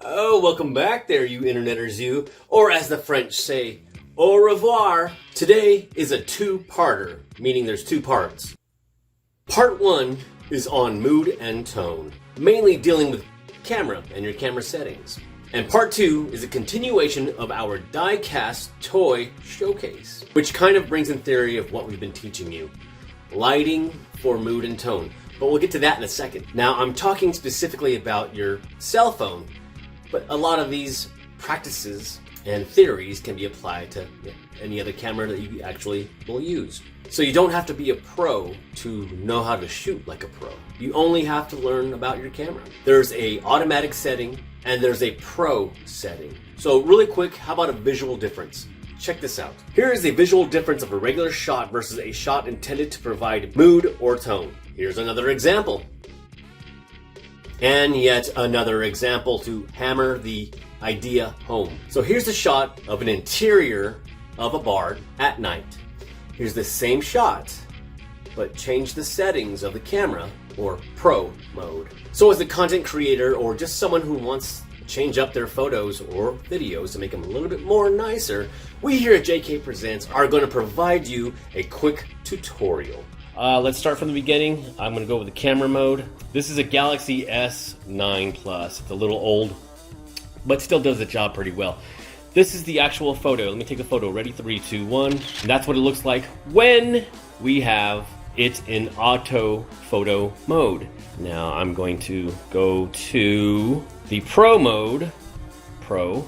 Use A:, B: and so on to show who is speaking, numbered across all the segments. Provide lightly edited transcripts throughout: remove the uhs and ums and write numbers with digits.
A: Oh, welcome back there, you interneters, you. Or as the French say, au revoir. Today is a two-parter, meaning there's two parts. Part one is on mood and tone, mainly dealing with camera and your camera settings. And part two is a continuation of our die-cast toy showcase, which kind of brings in theory of what we've been teaching you. Lighting for mood and tone. But we'll get to that in a second. Now, I'm talking specifically about your cell phone, but a lot of these practices and theories can be applied to any other camera that you actually will use. So you don't have to be a pro to know how to shoot like a pro. You only have to learn about your camera. There's a automatic setting and there's a pro setting. So really quick, how about a visual difference? Check this out. Here is a visual difference of a regular shot versus a shot intended to provide mood or tone. Here's another example. And yet another example to hammer the idea home. So here's a shot of an interior of a bar at night. Here's the same shot, but change the settings of the camera or pro mode. So as a content creator or just someone who wants to change up their photos or videos to make them a little bit more nicer, we here at JK Presents are going to provide you a quick tutorial. Let's start from the beginning. I'm going to go with the camera mode. This is a Galaxy S9 Plus. It's a little old, but still does the job pretty well. This is the actual photo. Let me take a photo. Ready? 3, 2, 1. And that's what it looks like when we have it in auto photo mode. Now I'm going to go to the Pro mode. Pro.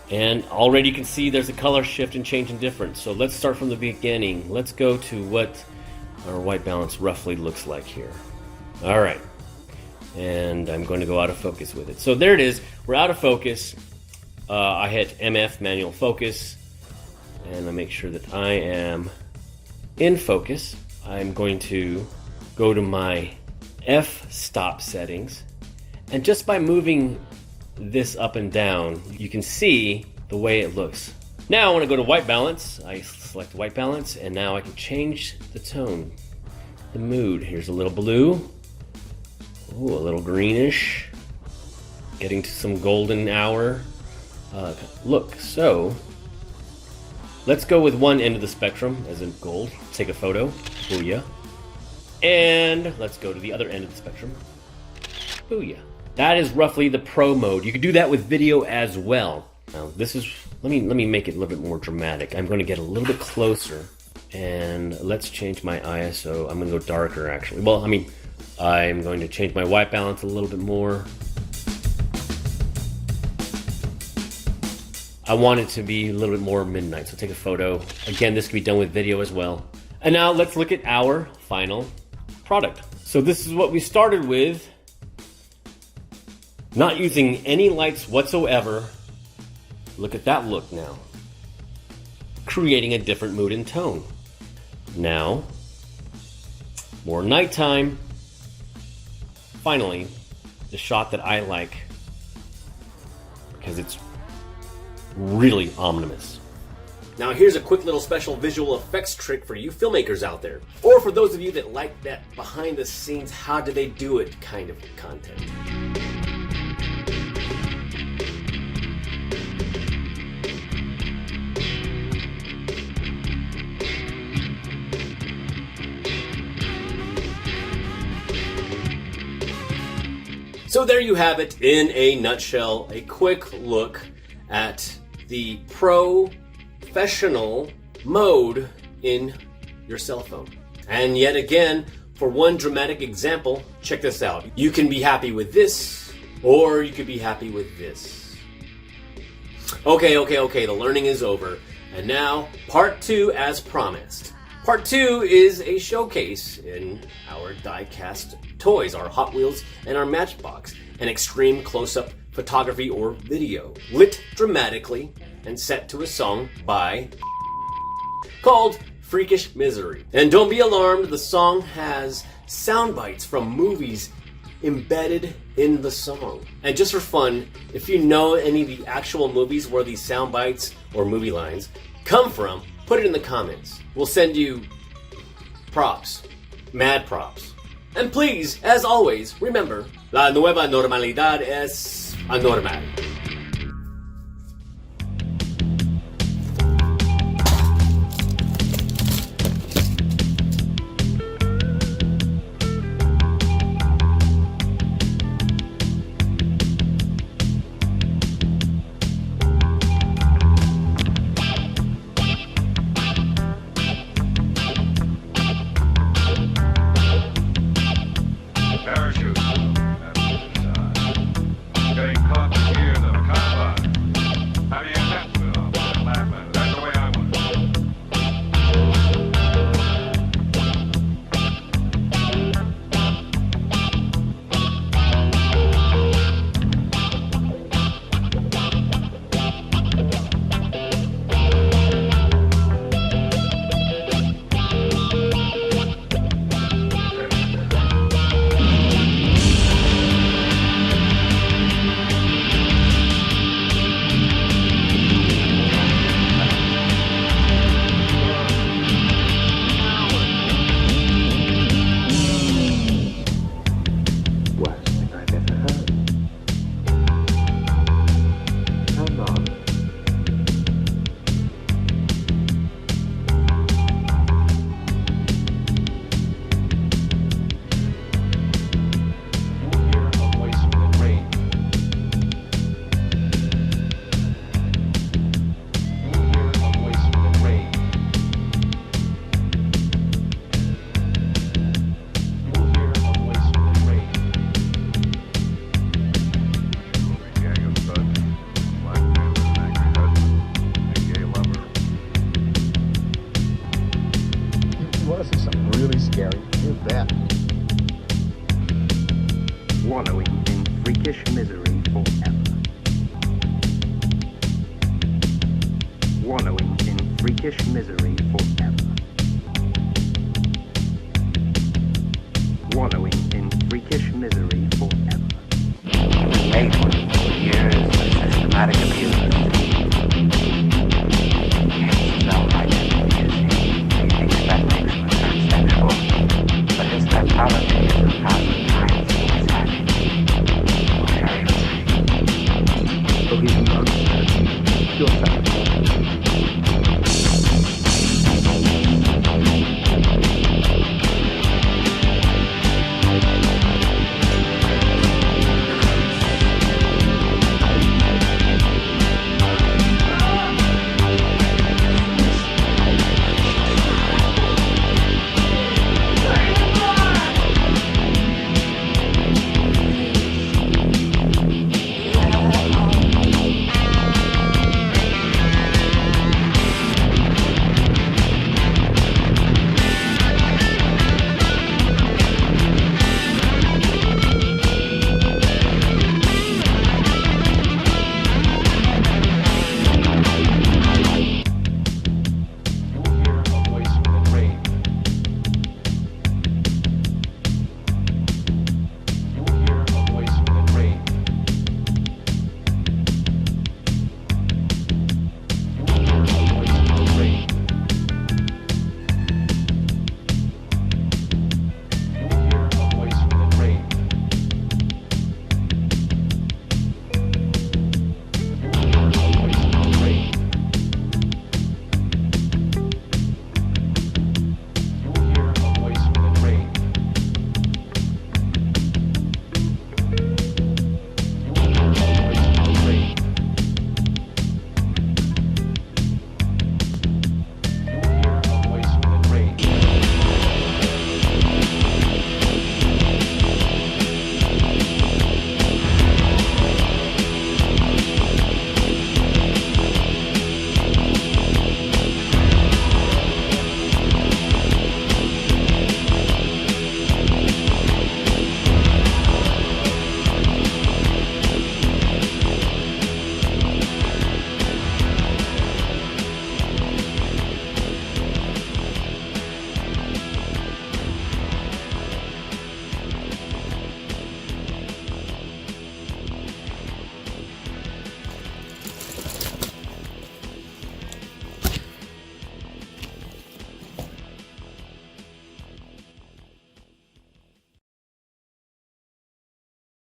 A: And already you can see there's a color shift and change in difference. So let's start from the beginning. Let's go to what our white balance roughly looks like here. All right. And I'm going to go out of focus with it. So there it is. We're out of focus. I hit MF, manual focus. And I make sure that I am in focus. I'm going to go to my f-stop settings. And just by moving this up and down, you can see the way it looks. Now I want to go to white balance. I select white balance, and now I can change the tone, the mood. Here's a little blue. Ooh, a little greenish. Getting to some golden hour look. So let's go with one end of the spectrum, as in gold. Take a photo. Booyah. And let's go to the other end of the spectrum. Booyah. That is roughly the pro mode. You can do that with video as well. Now this is, let me make it a little bit more dramatic. I'm going to get a little bit closer and let's change my ISO. I'm going to go darker actually. Well, I'm going to change my white balance a little bit more. I want it to be a little bit more midnight, so take a photo. Again, this can be done with video as well. And now let's look at our final product. So this is what we started with. Not using any lights whatsoever. Look at that look now. Creating a different mood and tone. Now, more nighttime. Finally, the shot that I like because it's really ominous. Now here's a quick little special visual effects trick for you filmmakers out there. Or for those of you that like that behind the scenes, how do they do it kind of content. So there you have it in a nutshell, a quick look at the professional mode in your cell phone. And yet again, for one dramatic example, check this out. You can be happy with this, or you could be happy with this. Okay, the learning is over. And now, part two as promised. Part two is a showcase in our die-cast toys, our Hot Wheels and our Matchbox, an extreme close-up photography or video, lit dramatically and set to a song by called Freakish Misery. And don't be alarmed, the song has sound bites from movies embedded in the song. And just for fun, if you know any of the actual movies where these sound bites or movie lines come from, put it in the comments. We'll send you props, mad props. And please, as always, remember, la nueva normalidad es ang automatic.
B: Parachute. Getting caught here, though. Come on. How do you catch it? Oh, laugh at it. That's the way I want it.
C: Worst thing I've ever heard. Hang on.
D: You'll hear a voice from the grave. You'll hear a voice from the grave. You'll hear a voice from the grave.
B: Gang of thugs, blackmailers, an angry husband, a gay lover.
E: You want to see something really scary? Here's that.
F: Wallowing in freakish misery forever. Wallowing in freakish misery forever. Wallowing in freakish misery forever.
G: Made one for years by systematic abusers.